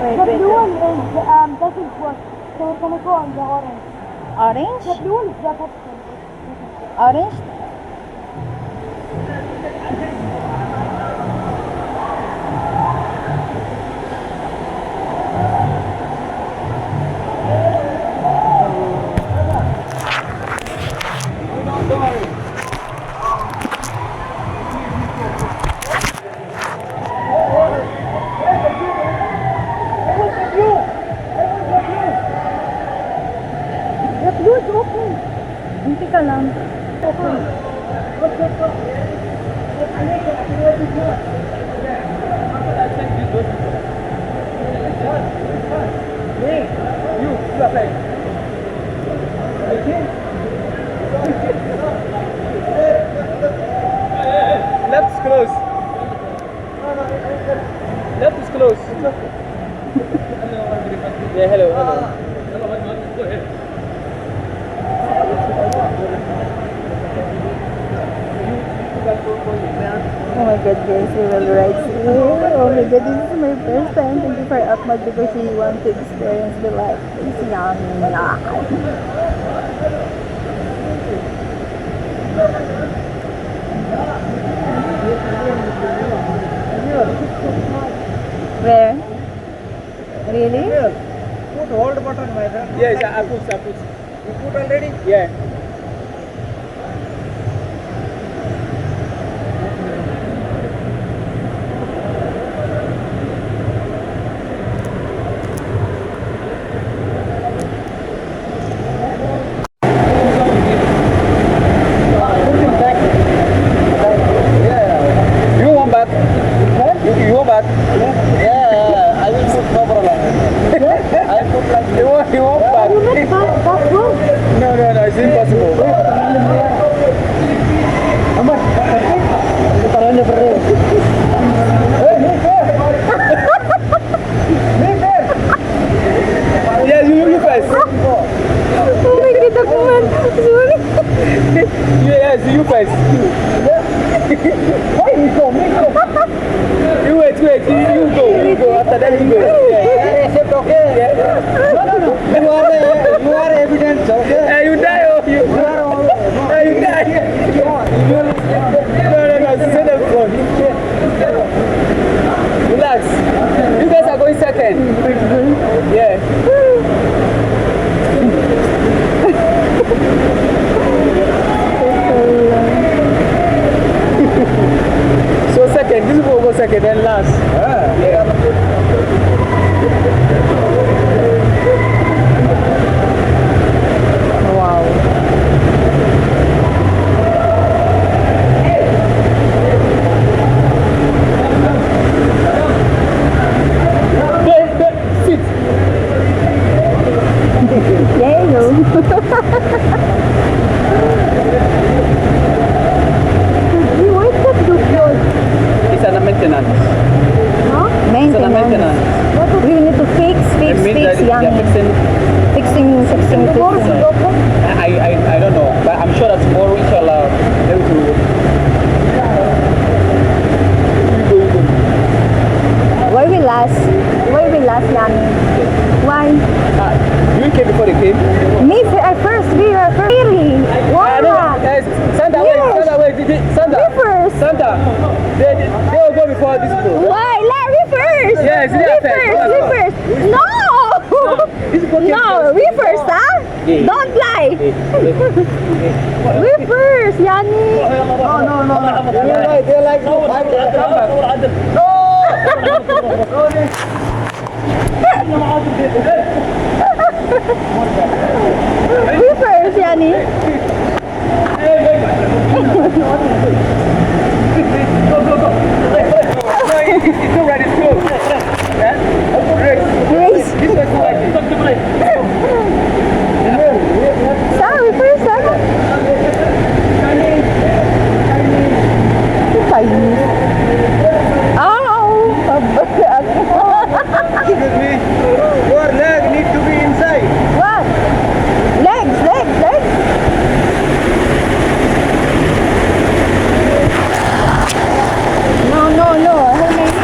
The blue one is doesn't work. So we're gonna go on the orange. Orange? The blue one is the option. Orange? The blue is open. Hindi ka lang. Left is close. Left is close. Yeah, hello, hello. Oh my god guys, we will ride here. Oh my god, this is my first time. Thank you for Ahmad because he wants to experience the life. It's yummy. Where? Really? Put hold button, my friend. Yes, I put. You put already? Yeah. You want back? You want back? Yeah, I will put no problem. I put like you want back? No, it's impossible. Yes, you first. Oh my god, ako man. Sorry. Yes, you first. Why you go? You wait, you go. After that you go. Yeah. Except okay. Yeah. No. You are evidence, okay? You die, you die. No, sit up front. Relax. You guys are going second. Yeah. So second, this will go second and last. Yeah. Wow. Sit. There you go. Where's the blue clothes? It's an maintenance. Maintenance. It's an maintenance. We need to fix, It means that yummy. they're fixing. Fixing. I don't know, but I'm sure that tomorrow inshallah they will. Why we last, yummy? Why? You came before they came. Me first, we were first. Really? Why not? Santa, Yes. Santa. We first. Santa. They will go before this group. Why? We first. Yes, we first. No. This group came No, we first, huh? Yeah. Don't lie. We first, Yani. They're like, no, come back. We first, Yani. It's already close. Grace. This was like Sa, we first, huh? Chinese. Ow! Excuse me. Your leg needs to be inside. What? Legs. No. I have my knee.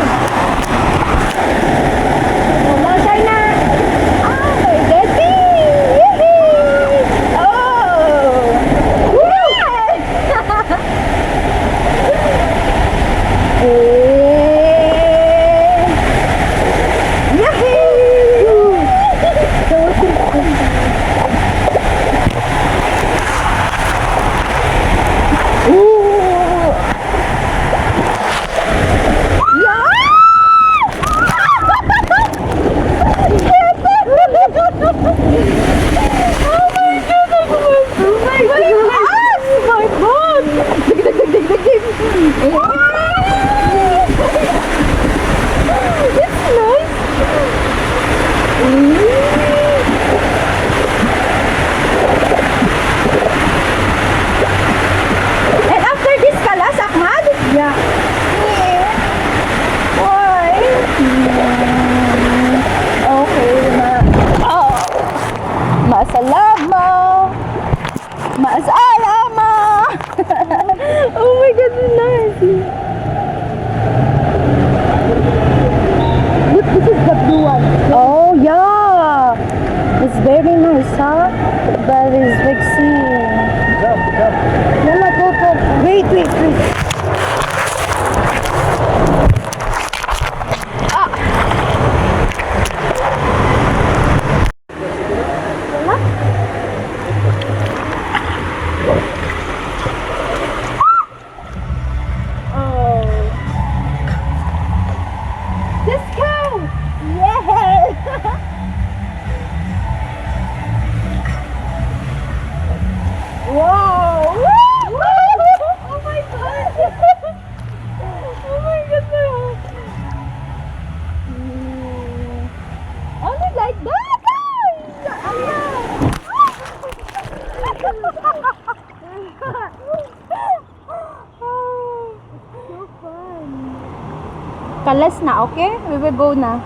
Kalas na, okay? We will go na.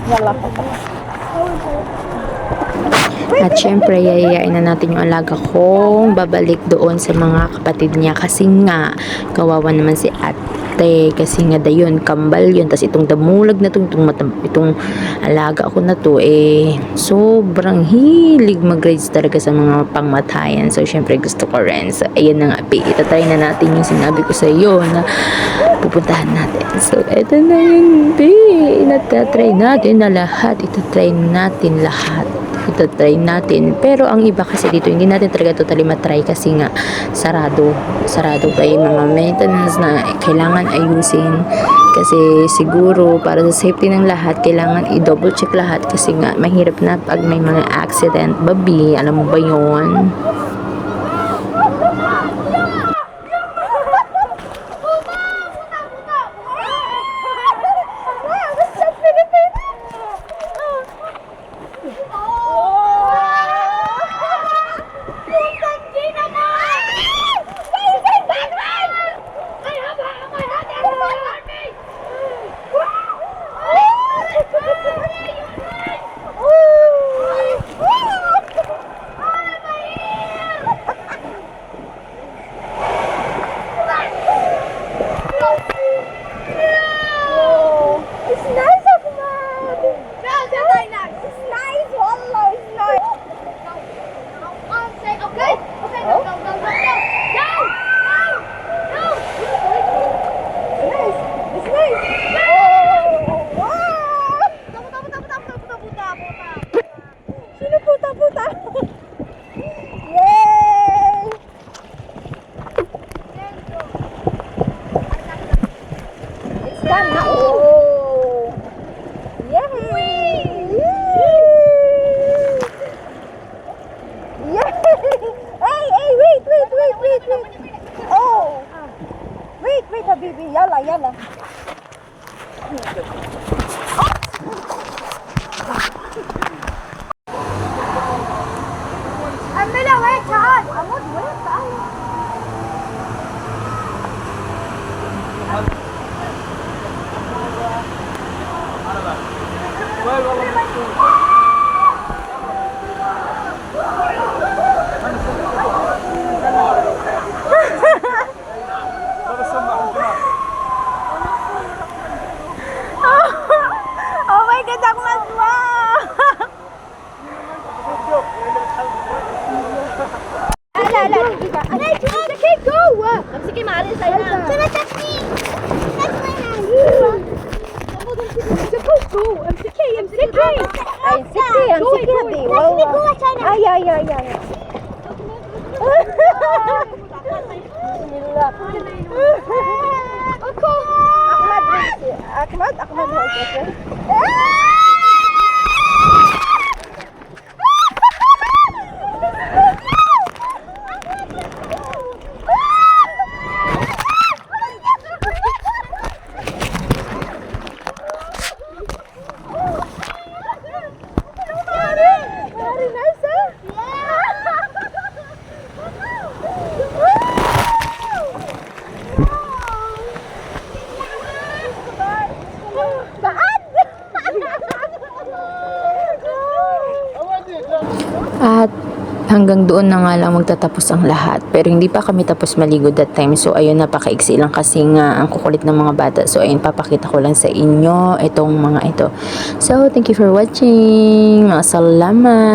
Yalla. At syempre, yayayain na natin yung alaga kong babalik doon sa mga kapatid niya kasi nga, kawawa naman si ate kasi nga dayon, kambal yun. Tapos itong damulag na itong alaga ko na to sobrang hilig mag-rides talaga sa mga pangmatayan. So syempre gusto ko rin. So ayan na nga, itatry na natin yung sinabi ko sa iyo na pupuntahan natin. So eto na yun, itatry natin na lahat. Itatry natin lahat. Itatry natin. Pero ang iba kasi dito, hindi natin talaga totally matry kasi nga sarado pa yung mga maintenance na kailangan ayusin. Kasi siguro para sa safety ng lahat, kailangan i-double check lahat kasi nga mahirap na pag may mga accident. Babi, alam mo ba yun? Wait, Habibi. Yalla. أملا وين تعال أموت وين تعال Oh my God, ako nagwa! لا أنا أمسكي جوا أمسكي معلش أنا تكني امسكي هذه والله يا أحمد At hanggang doon na nga lang magtatapos ang lahat. Pero hindi pa kami tapos maligo that time. So ayun, napakaiksi lang kasi nga ang kukulit ng mga bata. So ayun, papakita ko lang sa inyo itong mga ito. So thank you for watching. Mga salamat.